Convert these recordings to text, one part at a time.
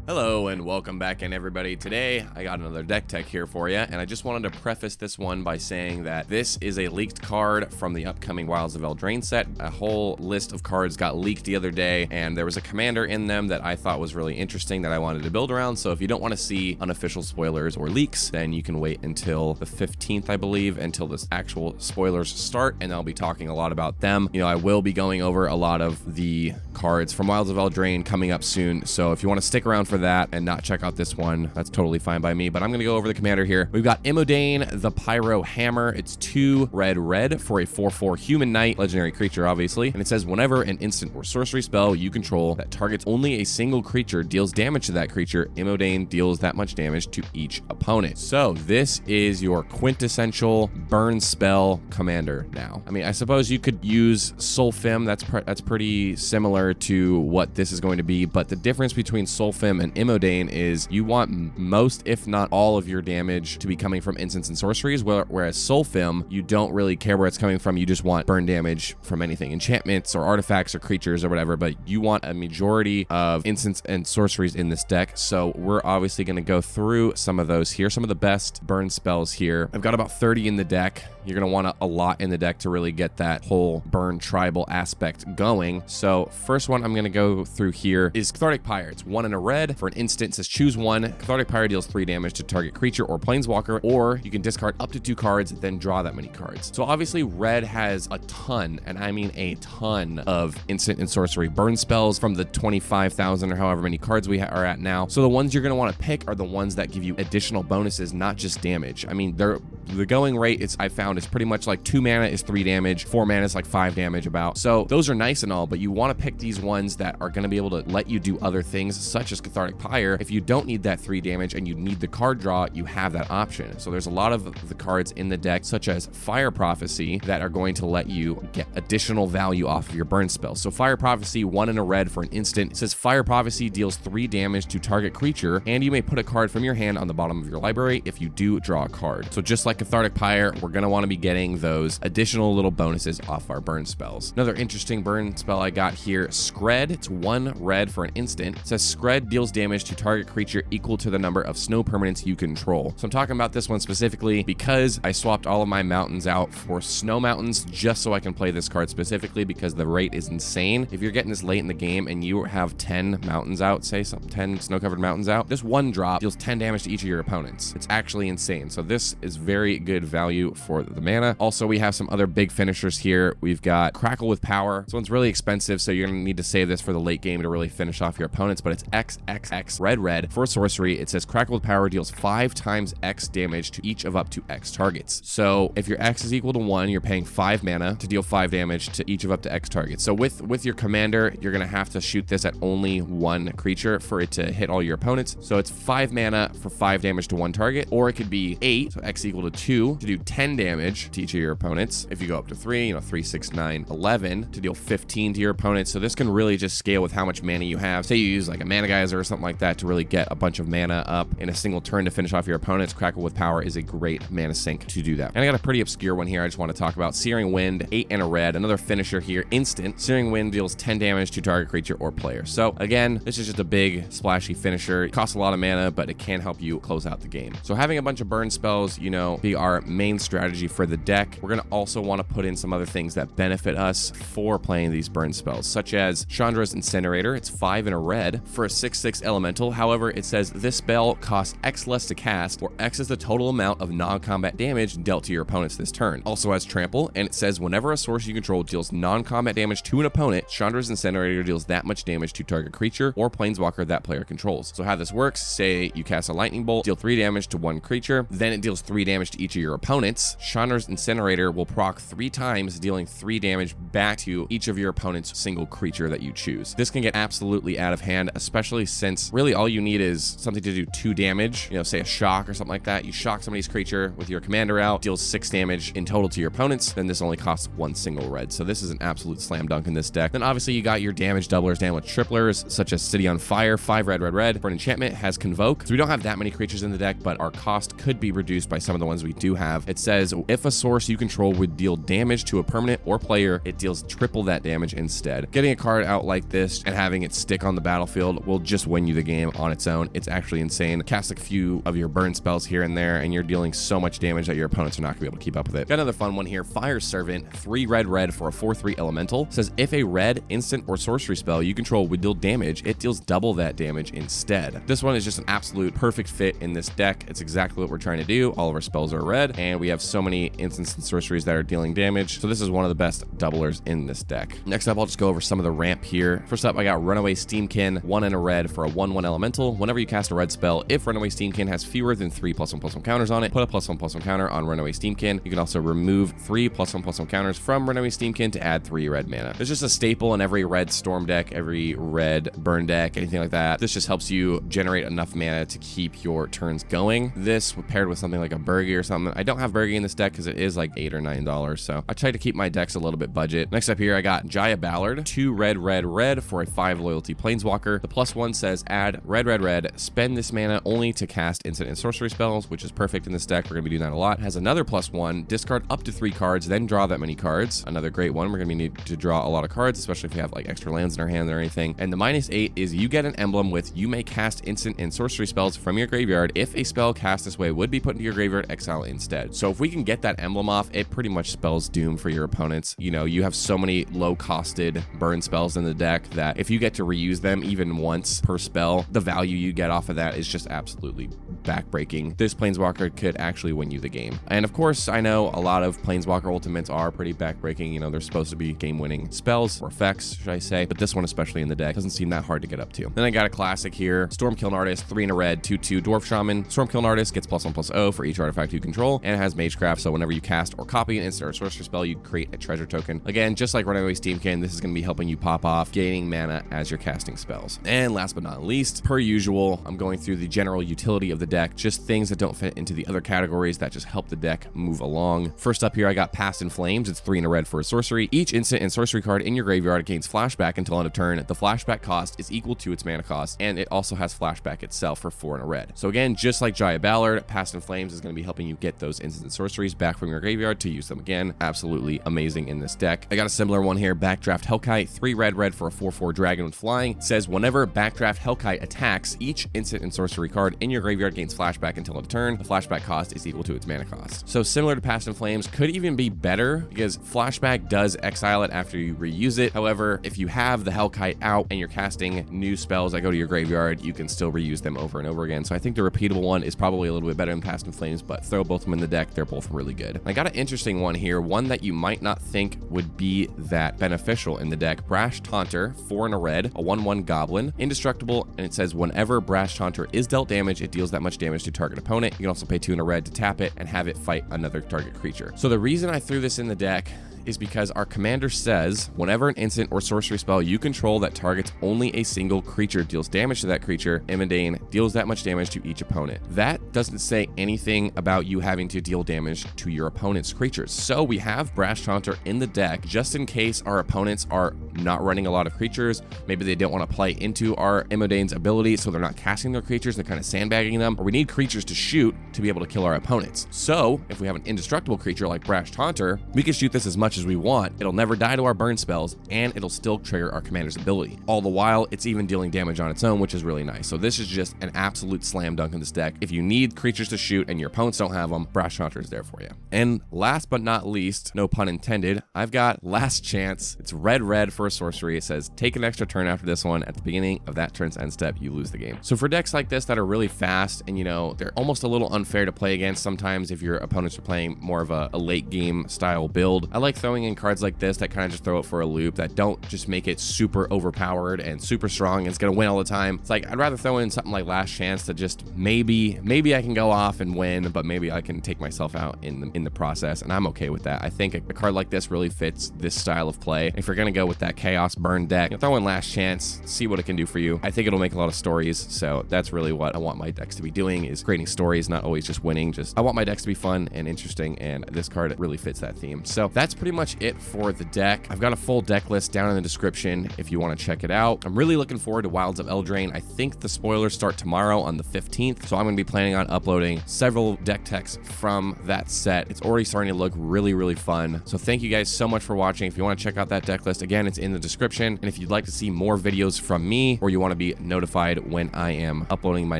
Hello and welcome back in, everybody. Today I got another deck tech here for you, and I just wanted to preface this one by saying that this is a leaked card from the upcoming Wilds of Eldraine set. A whole list of cards got leaked the other day, and there was a commander in them that I thought was really interesting that I wanted to build around. So if you don't want to see unofficial spoilers or leaks, then you can wait until the 15th, I believe, until the actual spoilers start, and I'll be talking a lot about them. You know, I will be going over a lot of the cards from Wilds of Eldraine coming up soon, so if you want to stick around for that and not check out this one, that's totally fine by me. But I'm going to go over the commander here. We've got Imodane, the Pyrohammer. It's 2 red for a 4/4 human knight, legendary creature obviously, and it says whenever an instant or sorcery spell you control that targets only a single creature deals damage to that creature, Imodane deals that much damage to each opponent. So this is your quintessential burn spell commander now. I mean, I suppose you could use Sulfim. That's pretty similar to what this is going to be, but the difference between Sulfim and Imodane is you want most, if not all, of your damage to be coming from instants and sorceries, whereas Sulfim, you don't really care where it's coming from. You just want burn damage from anything, enchantments or artifacts or creatures or whatever, but you want a majority of instants and sorceries in this deck. So we're obviously going to go through some of those here, some of the best burn spells here. I've got about 30 in the deck. You're going to want a lot in the deck to really get that whole burn tribal aspect going. So first one I'm going to go through here is Cathartic Pyre. It's 1 and a red. For an instant, it says choose one. Cathartic Pyre deals 3 damage to target creature or planeswalker, or you can discard up to 2 cards, then draw that many cards. So obviously red has a ton, and I mean a ton, of instant and sorcery burn spells from the 25,000 or however many cards we are at now. So the ones you're going to want to pick are the ones that give you additional bonuses, not just damage. I mean, the going rate I found is pretty much like 2 mana is 3 damage, 4 mana is like 5 damage about. So those are nice and all, but you want to pick these ones that are going to be able to let you do other things, such as Cathartic Pyre. If you don't need that 3 damage and you need the card draw, you have that option. So there's a lot of the cards in the deck, such as Fire Prophecy, that are going to let you get additional value off of your burn spells. So Fire Prophecy, 1 and a red for an instant. It says Fire Prophecy deals 3 damage to target creature, and you may put a card from your hand on the bottom of your library if you do draw a card. So just like Cathartic Pyre, we're going to want to be getting those additional little bonuses off our burn spells. Another interesting burn spell I got here, Skred. It's 1 red for an instant. It says Skred deals damage to target creature equal to the number of snow permanents you control. So I'm talking about this one specifically because I swapped all of my mountains out for snow mountains just so I can play this card specifically, because the rate is insane. If you're getting this late in the game and you have 10 mountains out, say 10 snow-covered mountains out, this one drop deals 10 damage to each of your opponents. It's actually insane. So this is very good value for the mana. Also, we have some other big finishers here. We've got Crackle with Power. This one's really expensive, so you're going to need to save this for the late game to really finish off your opponents, but it's XXX red for sorcery. It says Crackle with Power deals 5 times X damage to each of up to X targets. So if your X is equal to 1, you're paying 5 mana to deal 5 damage to each of up to X targets. So with your commander, you're going to have to shoot this at only 1 creature for it to hit all your opponents. So it's 5 mana for 5 damage to 1 target, or it could be 8, so X equal to 2, to do 10 damage to each of your opponents. If you go up to 3, 3, 6, 9, 11, to deal 15 to your opponents. So this can really just scale with how much mana you have. Say you use like a mana geyser or something like that to really get a bunch of mana up in a single turn to finish off your opponents. Crackle with Power is a great mana sink to do that. And I got a pretty obscure one here I just want to talk about. Searing Wind, 8 and a red, another finisher here, instant. Searing Wind deals 10 damage to target creature or player. So again, this is just a big splashy finisher. It costs a lot of mana, but it can help you close out the game. So having a bunch of burn spells, be our main strategy for the deck. We're going to also want to put in some other things that benefit us for playing these burn spells, such as Chandra's Incinerator. It's 5 and a red for a 6/6 elemental. However, it says this spell costs X less to cast, or X is the total amount of non-combat damage dealt to your opponents this turn. Also has Trample, and it says whenever a source you control deals non-combat damage to an opponent, Chandra's Incinerator deals that much damage to target creature or planeswalker that player controls. So how this works, say you cast a lightning bolt, deal 3 damage to 1 creature, then it deals 3 damage to each of your opponents. Chandra's Incinerator will proc 3 times, dealing 3 damage back to each of your opponent's single creature that you choose. This can get absolutely out of hand, especially since really all you need is something to do 2 damage, say a shock or something like that. You shock somebody's creature with your commander out, deals 6 damage in total to your opponents, then this only costs 1 single red. So this is an absolute slam dunk in this deck. Then obviously you got your damage doublers, damage triplers, such as City on Fire, 5 red for an enchantment, has Convoke. So we don't have that many creatures in the deck, but our cost could be reduced by some of the ones as we do have. It says, if a source you control would deal damage to a permanent or player, it deals triple that damage instead. Getting a card out like this and having it stick on the battlefield will just win you the game on its own. It's actually insane. Cast like a few of your burn spells here and there, and you're dealing so much damage that your opponents are not gonna be able to keep up with it. Got another fun one here. Fire Servant, 3 red for a 4/3 elemental. Says if a red instant or sorcery spell you control would deal damage, it deals double that damage instead. This one is just an absolute perfect fit in this deck. It's exactly what we're trying to do. All of our spells are red, and we have so many instants and sorceries that are dealing damage. So this is one of the best doublers in this deck. Next up, I'll just go over some of the ramp here. First up, I got Runaway Steamkin, 1 and a red for a 1/1 elemental. Whenever you cast a red spell, if Runaway Steamkin has fewer than 3 +1/+1 counters on it, put a +1/+1 counter on Runaway Steamkin. You can also remove 3 +1/+1 counters from Runaway Steamkin to add 3 red mana. It's just a staple in every red storm deck, every red burn deck, anything like that. This just helps you generate enough mana to keep your turns going. This paired with something like a Burgie or something. I don't have Burgie in this deck because it is like $8 or $9, so I try to keep my decks a little bit budget. Next up here, I got Jaya Ballard, 2 red for a 5 loyalty planeswalker. The +1 says add red, spend this mana only to cast instant and sorcery spells, which is perfect in this deck. We're gonna be doing that a lot. It has another +1, discard up to 3 cards, then draw that many cards. Another great one. We're gonna need to draw a lot of cards, especially if we have like extra lands in our hand or anything. And the -8 is you get an emblem with you may cast instant and sorcery spells from your graveyard. If a spell cast this way would be put into your graveyard, exile it instead. So if we can get that emblem off, it pretty much spells doom for your opponents. You know, you have so many low-costed burn spells in the deck that if you get to reuse them even once per spell, the value you get off of that is just absolutely backbreaking. This Planeswalker could actually win you the game. And of course, I know a lot of Planeswalker ultimates are pretty backbreaking. You know, they're supposed to be game-winning spells or effects, should I say, but this one, especially in the deck, doesn't seem that hard to get up to. Then I got a classic here, Storm-Kiln Artist, 3 and a red, 2/2 Dwarf Shaman. Storm-Kiln Artist gets +1/+0 for each artifact you control, and it has Magecraft, so whenever you cast or copy an instant or sorcery spell, you create a treasure token. Again, just like Runaway Steamkin, this is going to be helping you pop off, gaining mana as you're casting spells. And last but not least, per usual, I'm going through the general utility of the deck, just things that don't fit into the other categories that just help the deck move along. First up here, I got Past in Flames. It's 3 and a red for a sorcery. Each instant and sorcery card in your graveyard gains flashback until end of turn. The flashback cost is equal to its mana cost, and it also has flashback itself for 4 and a red. So again, just like Jaya Ballard, Past in Flames is going to be helping you get those instant and sorceries back from your graveyard to use them again. Absolutely amazing in this deck. I got a similar one here, Backdraft Hellkite, 3 red for a 4/4 dragon with flying. It says whenever Backdraft Hellkite attacks, each instant and sorcery card in your graveyard gains flashback until end of turn. The flashback cost is equal to its mana cost. So similar to Past in Flames, could even be better because flashback does exile it after you reuse it. However, if you have the Hellkite out and you're casting new spells that go to your graveyard, you can still reuse them over and over again. So I think the repeatable one is probably a little bit better than Past in Flames, but throw both of them in the deck. They're both really good. I got an interesting one here, one that you might not think would be that beneficial in the deck. Brash Taunter, 4 and a red, a 1/1 goblin, indestructible, and it says whenever Brash Taunter is dealt damage, it deals that much damage to target opponent. You can also pay 2 and a red to tap it and have it fight another target creature. So the reason I threw this in the deck is because our commander says whenever an instant or sorcery spell you control that targets only a single creature deals damage to that creature, Imodane deals that much damage to each opponent. That doesn't say anything about you having to deal damage to your opponent's creatures. So we have Brash Taunter in the deck just in case our opponents are not running a lot of creatures. Maybe they don't want to play into our Imodane's ability, so they're not casting their creatures, they're kind of sandbagging them, or we need creatures to shoot to be able to kill our opponents. So if we have an indestructible creature like Brash Taunter, we can shoot this as much as we want. It'll never die to our burn spells, and it'll still trigger our commander's ability. All the while, it's even dealing damage on its own, which is really nice. So this is just an absolute slam dunk in this deck. If you need creatures to shoot and your opponents don't have them, Brash Taunter is there for you. And last but not least, no pun intended, I've got Last Chance. It's red for a sorcery. It says take an extra turn after this one. At the beginning of that turn's end step, you lose the game. So for decks like this that are really fast and, you know, they're almost a little unfair to play against sometimes if your opponents are playing more of a late game style build, I like throwing in cards like this that kind of just throw it for a loop, that don't just make it super overpowered and super strong and it's gonna win all the time. It's like I'd rather throw in something like Last Chance to just maybe I can go off and win, but maybe I can take myself out in the process, and I'm okay with that. I think a card like this really fits this style of play. If you're gonna go with that that Chaos Burn deck. Throw in Last Chance, see what it can do for you. I think it'll make a lot of stories, so that's really what I want my decks to be doing, is creating stories, not always just winning. I want my decks to be fun and interesting, and this card really fits that theme. So that's pretty much it for the deck. I've got a full deck list down in the description if you want to check it out. I'm really looking forward to Wilds of Eldraine. I think the spoilers start tomorrow on the 15th, so I'm going to be planning on uploading several deck techs from that set. It's already starting to look really, really fun. So thank you guys so much for watching. If you want to check out that deck list, again, it's in the description. And if you'd like to see more videos from me, or you want to be notified when I am uploading my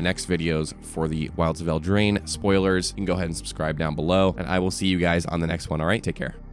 next videos for the Wilds of Eldraine spoilers, you can go ahead and subscribe down below, and I will see you guys on the next one. All right, take care.